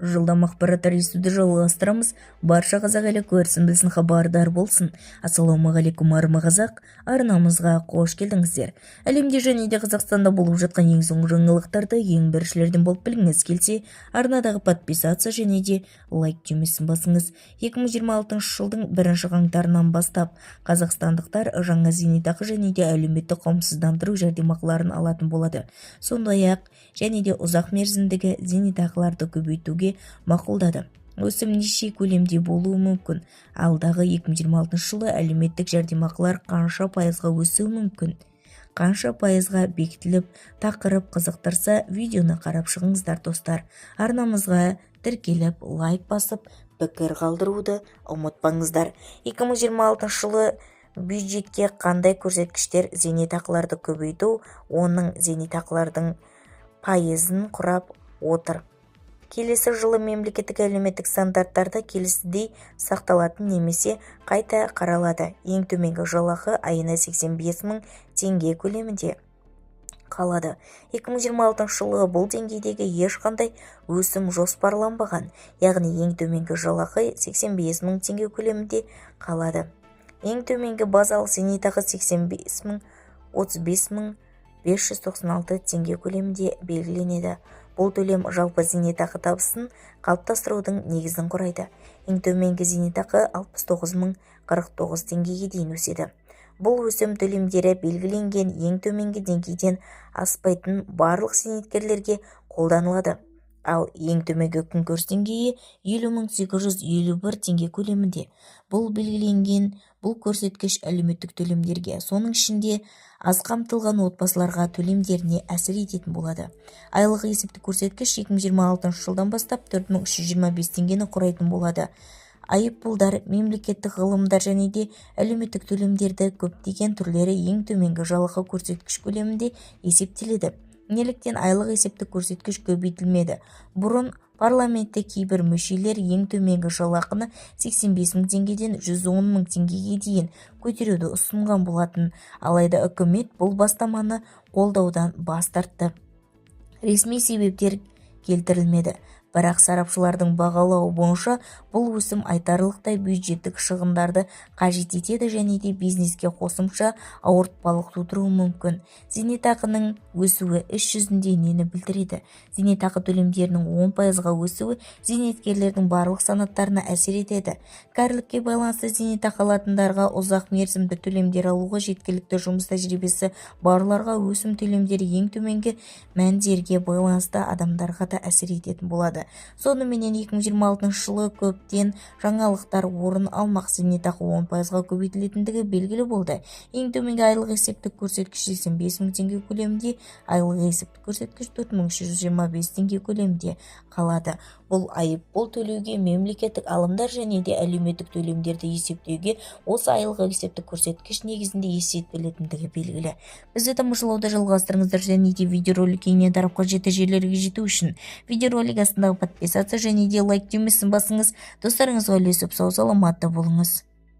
Жылдам ақпарат естуді жалғастырамыз. Барша қазақ елі көрсін білсін, хабардар болсын. Ассалаумағалейкум арма қазақ, арнамызға қош келдіңіздер. Әлемде және де Қазақстанда болып жатқан ең соңғы жаңалықтарды ең біріншілерден болып білгіңіз келсе, арнадағы подписация және де лайк түймесін басыңыз. 2026 жылдың 1 қаңтарынан бастап қазақстандықтар жаңа зейнетақы және де әлеуметтік қамсыздандыру жәрдемақыларын алатын болады. Сондай-ақ және де ұзақ мерзімдегі зейнетақыларды көбейтуге мақұлдады. Өсім неше көлемде болуы мүмкін? Алдағы 2026 жылы әлеуметтік жәрдемақылар қанша пайызға өсуі мүмкін? Қанша пайызға бекітіліп, тақырып қызықтырса, видеоны қарап шығыңыздар достар. Арнамызға тіркеліп, лайк басып, пікір қалдыруды ұмытпаңыздар. 2026 жылы бюджетке қандай көрсеткіштер зейнетақыларды көбейту, оның зейнетақылардың пайызын құрап отыр. Келесі жылы мемлекеттік әлеуметтік стандарттарды келесідей сақталатын немесе қайта қаралады. Ең төменгі жалақы айына 85 мың теңге көлемінде қалады. 2026 жылы бұл деңгейдегі ешқандай өсім жоспарланбаған, яғни ең төменгі жалақы 85 мың теңге көлемінде қалады. Ең төменгі базалық зейнетақы 85 мың 35 мың 596 теңге көлемінде белгіленеді. Бұл төлем жалпы зейнетақы табысын қалыптастырудың негізін құрайды. Ең төменгі зейнетақы 69 мың 49 теңгеге дейін өседі. Бұл өсім төлемдері белгіленген ең төменгі деңгейден аспайтын барлық зейнеткерлерге қолданылады. Ал ең төменгі күнкөріс деңгейі 70.851 теңге көлемінде. Бұл белгіленген бұл көрсеткіш әлеуметтік төлемдерге, соның ішінде аз қамтылған отбасыларға төлемдеріне әсер ететін болады. Айлық есептік көрсеткіш 2026 жылдан бастап 4325 теңгені құрайтын болады. Айыппұлдар, мемлекеттік ғылымдар және де әлеуметтік төлемдерді көптеген түрлері ең төменгі жалақы көрсеткіш көлемінде есептеледі. Неліктен айлық есептік көрсеткіш көбейтілмеді? Бұрын парламентте кейбір мүшелер ең төменгі жалақыны 85 мың теңгеден 110 мың теңгеге дейін көтеруді ұсынған болатын. Алайда үкімет бұл бастаманы қолдаудан бас тартты. Ресми себептер келтірілмеді. Бірақ сарапшылардың бағалауы бойынша бұл өсім айтарлықтай бюджеттік шығындарды қажет етеді және де бизнеске қосымша ауыртпалық тудыруы мүмкін. Зейнетақының өсуі іс жүзінде нені білдіреді? Зейнетақы төлемдерінің 10%-ға өсуі зейнеткерлердің барлық санаттарына әсер етеді. Кәрілікке байланысты зейнетақы алатындарға ұзақ мерзімді төлемдер алуға жеткілікті жұмыс тәжірибесі барларға өсім төлемдері ең төменгі мәндерге байланысты адамдарға да әсер ететін болады. Сонымен 2026 жылы көптен жаңалықтар орын алмақ. Зейнетақы 10%-ға көбейтілетіндігі белгілі болды. Ең төменгі айлық есептік көрсеткіш 85 мың теңге көлемінде, айлық есептік көрсеткіш 4325 теңге көлемінде қалады. Бұл айыппұл төлеуге, мемлекеттік алымдар және де әлеуметтік төлемдерді есептеуге осы айлық есептік көрсеткіш негізінде есептелетіндігі белгілі. Бізді тамашалауды жалғастырыңыздар және де видеоролик кеңінен тарап қажетті жерлерге жету үшін видеоролик астындағы подписация және де лайк түймесін басыңыз. Достарыңызға үлесіп сау саламатта болыңыз.